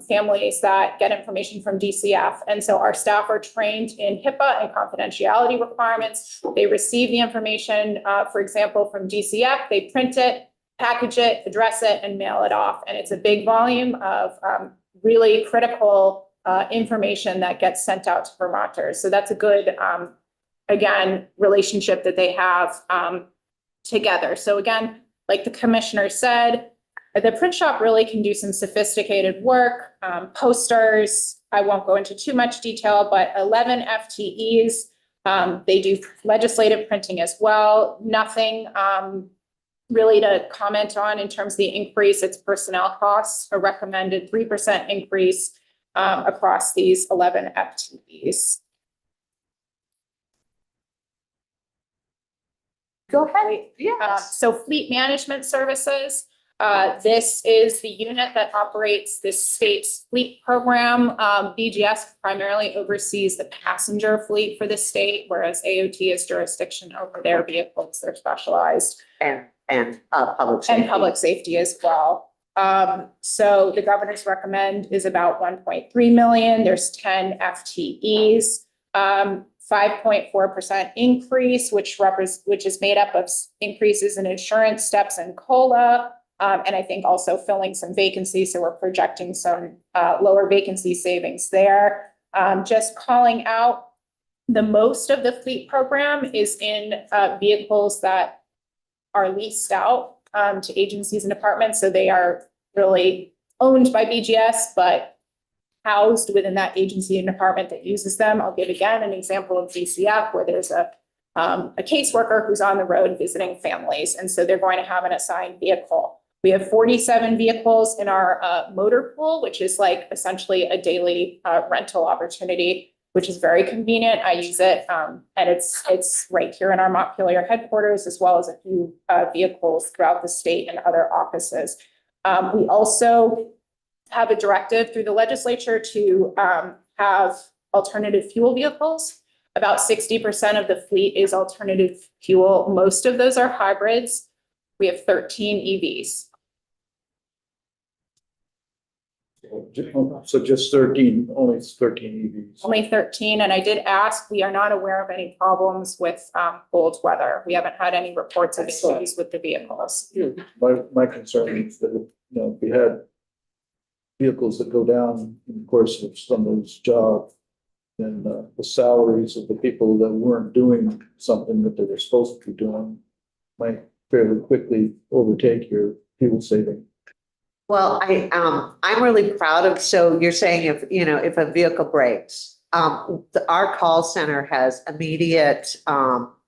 families that get information from DCF. And so our staff are trained in HIPAA and confidentiality requirements. They receive the information, for example, from DCF, they print it, package it, address it, and mail it off. And it's a big volume of really critical information that gets sent out to Vermonters. So that's a good, again, relationship that they have together. So again, like the commissioner said, the print shop really can do some sophisticated work, posters. I won't go into too much detail, but 11 FTEs. They do legislative printing as well. Nothing really to comment on in terms of the increase. It's personnel costs, a recommended 3% increase across these 11 FTEs. Go ahead. So fleet management services. This is the unit that operates this state's fleet program. BGS primarily oversees the passenger fleet for the state, whereas AOT has jurisdiction over their vehicles. They're specialized. And public safety. And public safety as well. So the governor's recommend is about 1.3 million. There's 10 FTEs. 5.4% increase, which is made up of increases in insurance steps and COLA. And I think also filling some vacancies. So we're projecting some lower vacancy savings there. Just calling out, the most of the fleet program is in vehicles that are leased out to agencies and departments. So they are really owned by BGS, but housed within that agency and department that uses them. I'll give again an example of DCF where there's a caseworker who's on the road visiting families. And so they're going to have an assigned vehicle. We have 47 vehicles in our motor pool, which is like essentially a daily rental opportunity, which is very convenient. I use it and it's right here in our Montpelier headquarters, as well as a few vehicles throughout the state and other offices. We also have a directive through the legislature to have alternative fuel vehicles. About 60% of the fleet is alternative fuel. Most of those are hybrids. We have 13 EVs. So just 13, only 13 EVs. Only 13, and I did ask, we are not aware of any problems with cold weather. We haven't had any reports of issues with the vehicles. My concern is that, if we had vehicles that go down in the course of somebody's job, then the salaries of the people that weren't doing something that they were supposed to be doing might fairly quickly overtake your fuel saving. Well, I'm really proud of, so you're saying if a vehicle breaks, our call center has immediate,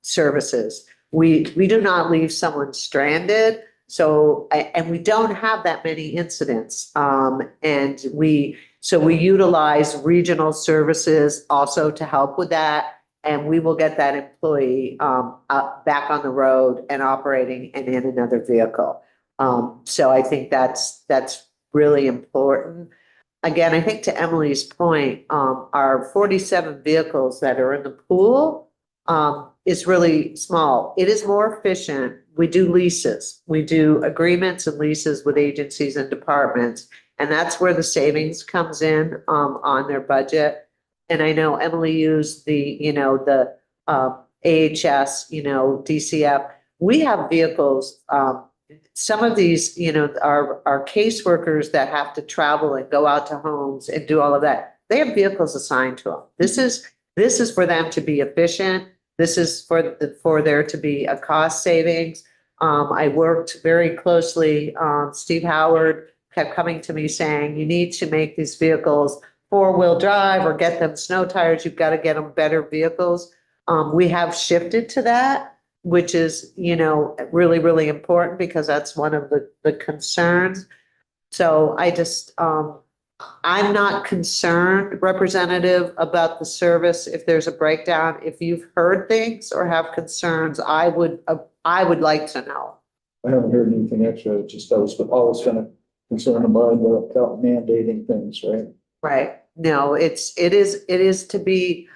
services. We do not leave someone stranded. So, and we don't have that many incidents. And we utilize regional services also to help with that. And we will get that employee, back on the road and operating and in another vehicle. So I think that's really important. Again, I think to Emily's point, our 47 vehicles that are in the pool, is really small. It is more efficient. We do leases. We do agreements and leases with agencies and departments. And that's where the savings comes in, on their budget. And I know Emily used the AHS, DCF. We have vehicles, some of these, our caseworkers that have to travel and go out to homes and do all of that. They have vehicles assigned to them. This is for them to be efficient. This is for there to be a cost savings. I worked very closely. Steve Howard kept coming to me saying, you need to make these vehicles 4-wheel drive or get them snow tires. You've got to get them better vehicles. We have shifted to that, which is, really, really important because that's one of the concerns. So I just, I'm not concerned, Representative, about the service. If there's a breakdown, if you've heard things or have concerns, I would like to know. I haven't heard anything extra. I was always kind of concerned about mandating things, right? Right. No, it is to be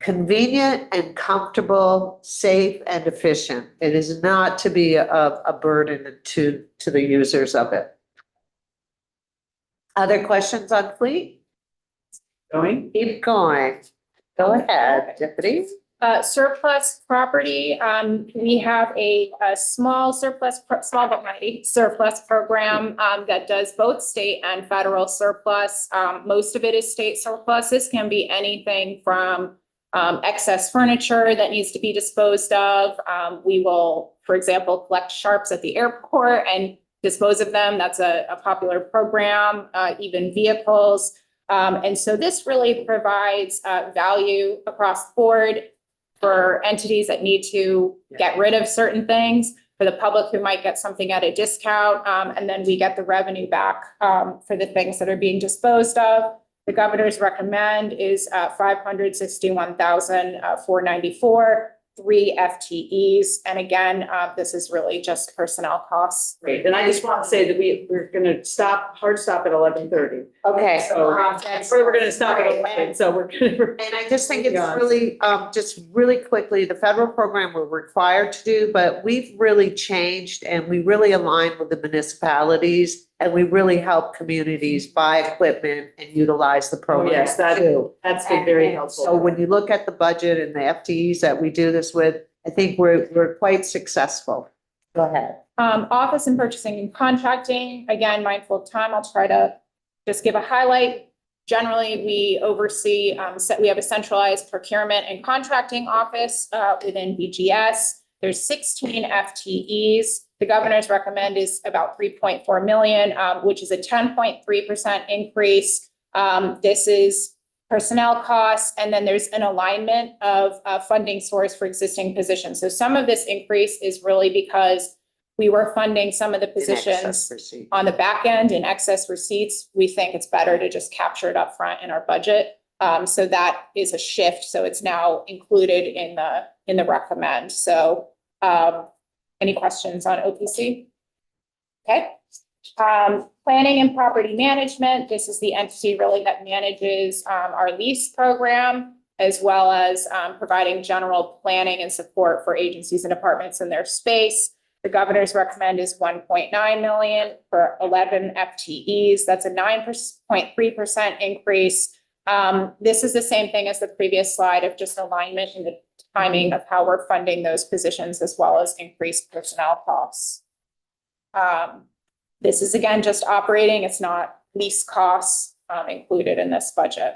convenient and comfortable, safe and efficient. It is not to be a burden to the users of it. Other questions on fleet? Going? Keep going. Go ahead, Deputy. Surplus property, we have a small but mighty surplus program that does both state and federal surplus. Most of it is state surplus. This can be anything from excess furniture that needs to be disposed of. We will, for example, collect sharps at the airport and dispose of them. That's a popular program, even vehicles. And so this really provides value across the board for entities that need to get rid of certain things, for the public who might get something at a discount, and then we get the revenue back for the things that are being disposed of. The governor's recommend is 561,494, 3 FTEs. And again, this is really just personnel costs. Great. And I just want to say that we're going to hard stop at 11:30. Okay. So we're going to stop at 11. So we're going to. And I just think it's really, just really quickly, the federal program we're required to do, but we've really changed and we really align with the municipalities and we really help communities buy equipment and utilize the program. Yes, that's been very helpful. So when you look at the budget and the FTEs that we do this with, I think we're quite successful. Go ahead. Office and purchasing and contracting, again, mindful of time, I'll try to just give a highlight. Generally, we oversee, we have a centralized procurement and contracting office within BGS. There's 16 FTEs. The governor's recommend is about 3.4 million, which is a 10.3% increase. This is personnel costs, and then there's an alignment of funding source for existing positions. So some of this increase is really because we were funding some of the positions on the back end in excess receipts. We think it's better to just capture it up front in our budget. So that is a shift. So it's now included in the recommend. So any questions on OPC? Okay. Planning and property management. This is the entity really that manages our lease program, as well as providing general planning and support for agencies and departments in their space. The governor's recommend is 1.9 million for 11 FTEs. That's a 9.3% increase. This is the same thing as the previous slide of just alignment and the timing of how we're funding those positions as well as increased personnel costs. This is again, just operating. It's not lease costs included in this budget.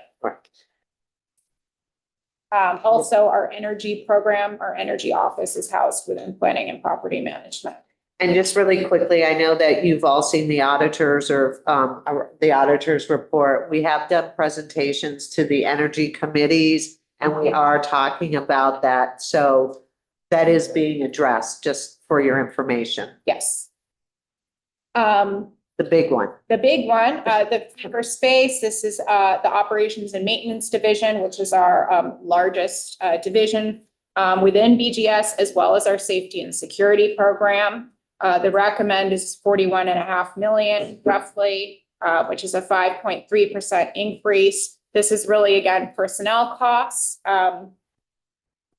Also, our energy program, our energy office is housed within planning and property management. And just really quickly, I know that you've all seen the auditors or the auditors report. We have done presentations to the energy committees and we are talking about that. So that is being addressed, just for your information. Yes. The big one. The big one, for space, this is the operations and maintenance division, which is our largest division within BGS, as well as our safety and security program. The recommend is 41.5 million roughly, which is a 5.3% increase. This is really, again, personnel costs.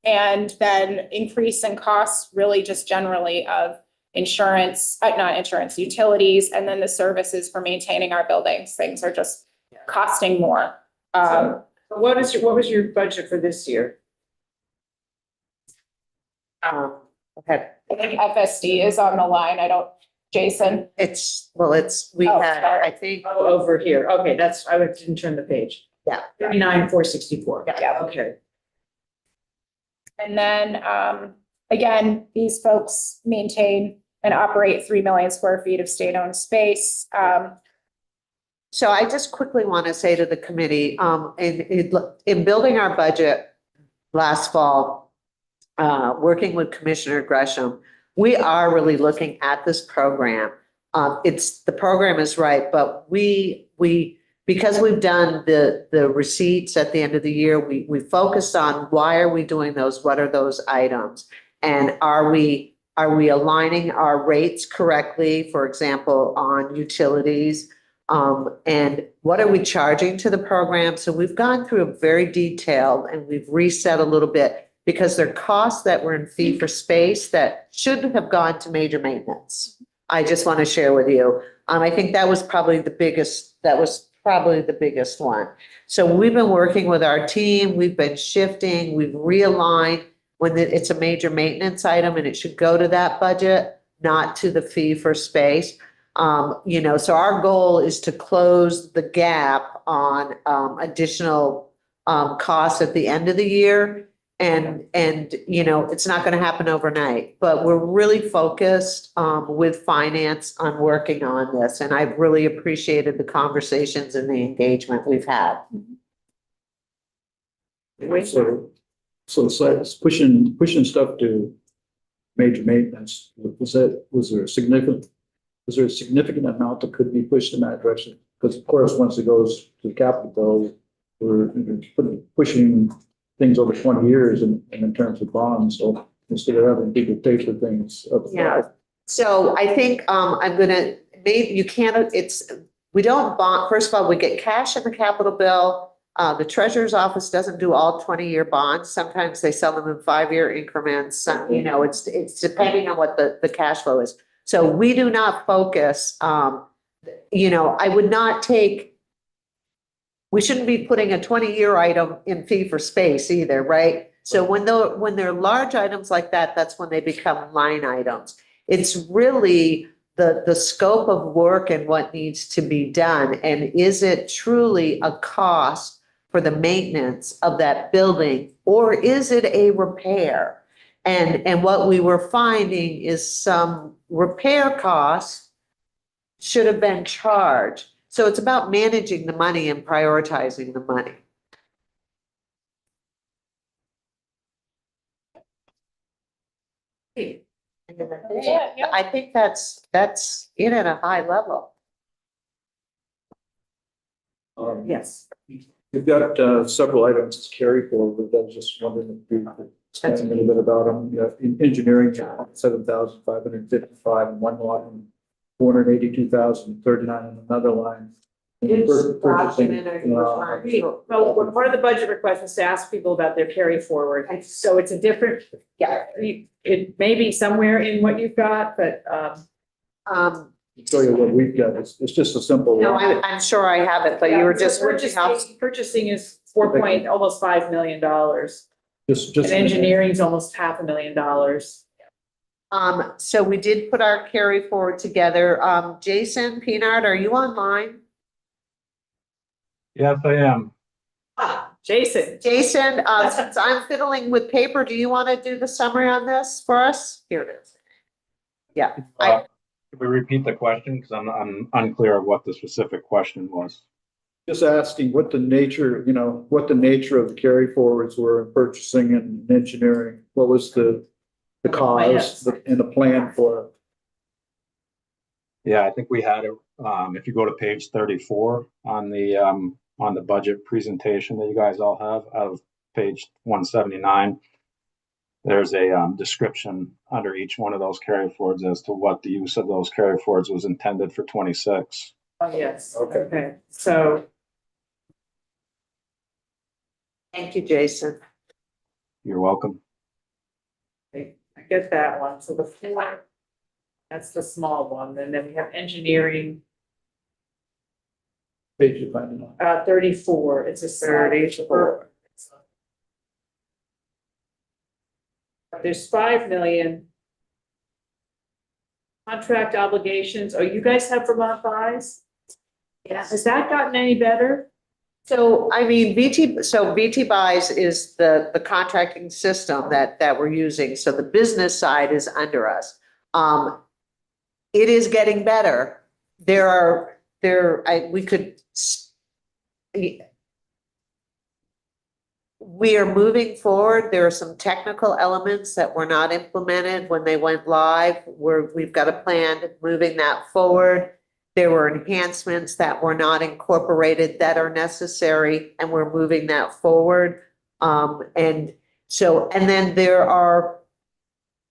And then increase in costs really just generally of insurance, not insurance, utilities, and then the services for maintaining our buildings. Things are just costing more. What was your budget for this year? Okay. I think FSD is on the line. Jason? We Oh, had, sorry. I think, Oh, over here. Okay, I didn't turn the page. Yeah. 39,464. Yeah. Okay. And then, again, these folks maintain and operate 3 million square feet of state-owned space. so I just quickly want to say to the committee, in building our budget last fall, working with Commissioner Gresham, we are really looking at this program. The program is right, but because we've done the receipts at the end of the year, we focused on why are we doing those? What are those items? And are we aligning our rates correctly, for example, on utilities? And what are we charging to the program? So we've gone through a very detailed and we've reset a little bit because there are costs that were in fee for space that shouldn't have gone to major maintenance. I just want to share with you. I think that was probably the biggest one. So we've been working with our team, we've been shifting, we've realigned when it's a major maintenance item and it should go to that budget, not to the fee for space. So our goal is to close the gap on additional costs at the end of the year. And it's not going to happen overnight, but we're really focused with finance on working on this. And I've really appreciated the conversations and the engagement we've had. So it's like it's pushing stuff to major maintenance. Was there a significant amount that could be pushed in that direction? Because of course, once it goes to the capital bill, we're pushing things over 20 years and in terms of bonds. So instead of having people pay for things. Yeah. So I think we don't bond. First of all, we get cash in the capital bill. The treasurer's office doesn't do all 20-year bonds. Sometimes they sell them in 5-year increments. It's depending on what the cash flow is. So we do not focus, I would not we shouldn't be putting a 20-year item in fee for space either, right? So when they're large items like that, that's when they become line items. It's really the scope of work and what needs to be done. And is it truly a cost for the maintenance of that building, or is it a repair? And what we were finding is some repair costs should have been charged. So it's about managing the money and prioritizing the money. I think that's it at a high level. Yes. We've got several items to carry forward. I was just wondering if you could explain a little bit about them. In engineering, 7,555 in one line, 482,039 in another line. Purchasing, Well, part of the budget request is to ask people about their carry forward. So it's a different, Yeah. it may be somewhere in what you've got, but, show you what we've got. It's just a simple. No, I'm sure I have it, but you were just working out. Purchasing is almost $5 million. Just. And engineering's almost $500,000. So we did put our carry forward together. Jason Pinard, are you online? Yes, I am. Jason, Jason, since I'm fiddling with paper, do you want to do the summary on this for us? Here it is. Yeah. Could we repeat the question? Because I'm unclear of what the specific question was. Just asking what the nature of the carry forwards were in purchasing and engineering. What was the cause and the plan for it? Yeah, I think we had it, if you go to page 34 on the budget presentation that you guys all have, out of page 179, there's a description under each one of those carry forwards as to what the use of those carry forwards was intended for 26. oh, yes, Okay. okay, so, Thank you, Jason. You're welcome. I get that one, so the floor, that's the small one, and then we have engineering, Page you find it on. 34, it's a 34. There's 5 million. Contract obligations, oh, you guys have Vermont buys? Yeah. Has that gotten any better? So, I mean, VT Buys is the contracting system that we're using. So the business side is under us. It is getting better. We are moving forward. There are some technical elements that were not implemented when they went live. We've got a plan moving that forward. There were enhancements that were not incorporated that are necessary, and we're moving that forward. And then there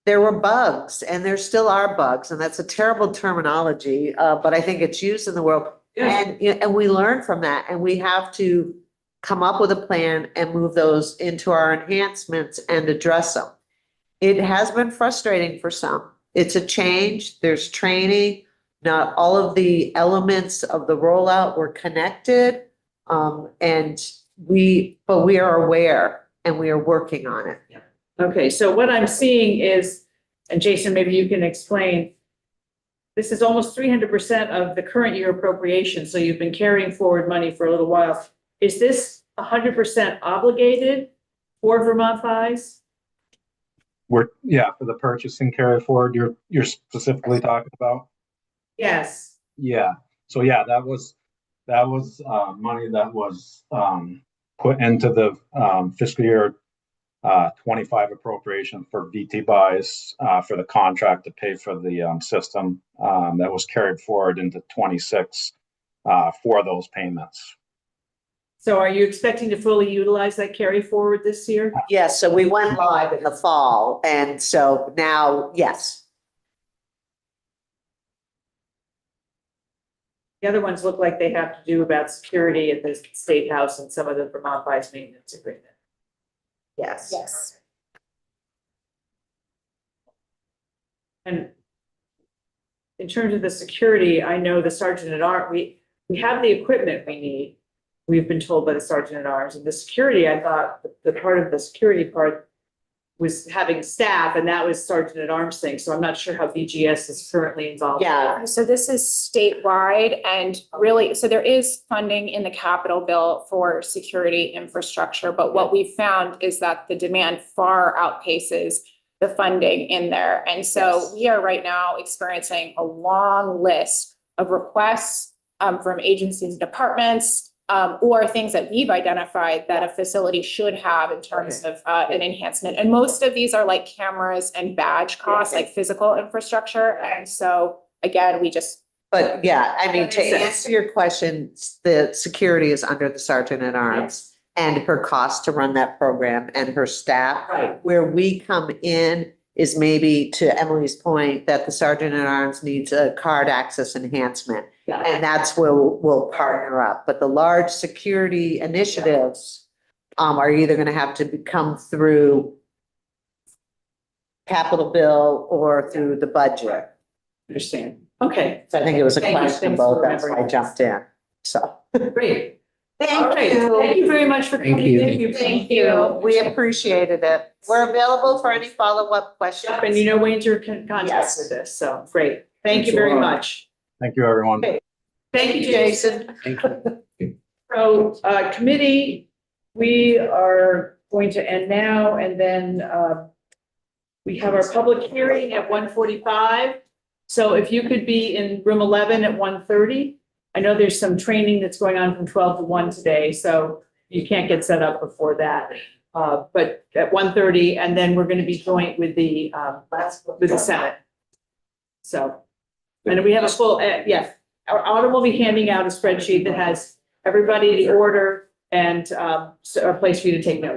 were bugs, and there still are bugs, and that's a terrible terminology, but I think it's used in the world. And we learn from that, and we have to come up with a plan and move those into our enhancements and address them. It has been frustrating for some. It's a change. There's training. Not all of the elements of the rollout were connected. But we are aware and we are working on it. Okay, so what I'm seeing is, and Jason, maybe you can explain, this is almost 300% of the current year appropriation, so you've been carrying forward money for a little while. Is this 100% obligated for Vermont buys? For the purchasing carry forward, you're specifically talking about? Yes. Yeah. So yeah, that was money that was put into the fiscal year 25 appropriation for VT buys for the contract to pay for the system that was carried forward into 26 for those payments. So are you expecting to fully utilize that carry forward this year? Yes, so we went live in the fall, and so now, yes. The other ones look like they have to do about security at the State House and some of the Vermont buys maintenance agreement. Yes. Yes. And in terms of the security, I know the Sergeant at Arms, we have the equipment we need. We've been told by the Sergeant at Arms, and the security, I thought the part of the security part was having staff, and that was Sergeant at Arms thing. So I'm not sure how VGS is currently involved. Yeah. So this is statewide, and really, so there is funding in the capital bill for security infrastructure, but what we've found is that the demand far outpaces the funding in there. And so we are right now experiencing a long list of requests from agencies and departments, or things that we've identified that a facility should have in terms of an enhancement. And most of these are like cameras and badge costs, like physical infrastructure. And so again, But yeah, I mean, to answer your question, the security is under the Sergeant at Arms and her cost to run that program and her staff. Right. Where we come in is maybe, to Emily's point, that the sergeant at arms needs a card access enhancement. Yeah. And that's where we'll partner up. But the large security initiatives are either gonna have to come through capital bill or through the budget. Understand. Okay, So I think it was a Thank you. question Thanks for both, that's why I remembering. jumped in, so. great. All Thank right, thank you very much for coming. Thank you. We appreciated it. We're available for any follow-up questions. Yep, and you know Wayne's your contact Yes. with this, so great. Thank you Thanks a very lot. much. Thank you, everyone. Okay. Thank you, Jason. So, committee, we are going to end now, and then, we have our public hearing at 1:45. So if you could be in room 11 at 1:30. I know there's some training that's going on from 12 to 1 today, so you can't get set up before that. But at 1:30, and then we're gonna be joint with the Senate. So, and we have a full, yes, our Autumn will be handing out a spreadsheet that has everybody, the order, and, so a place for you to take notes.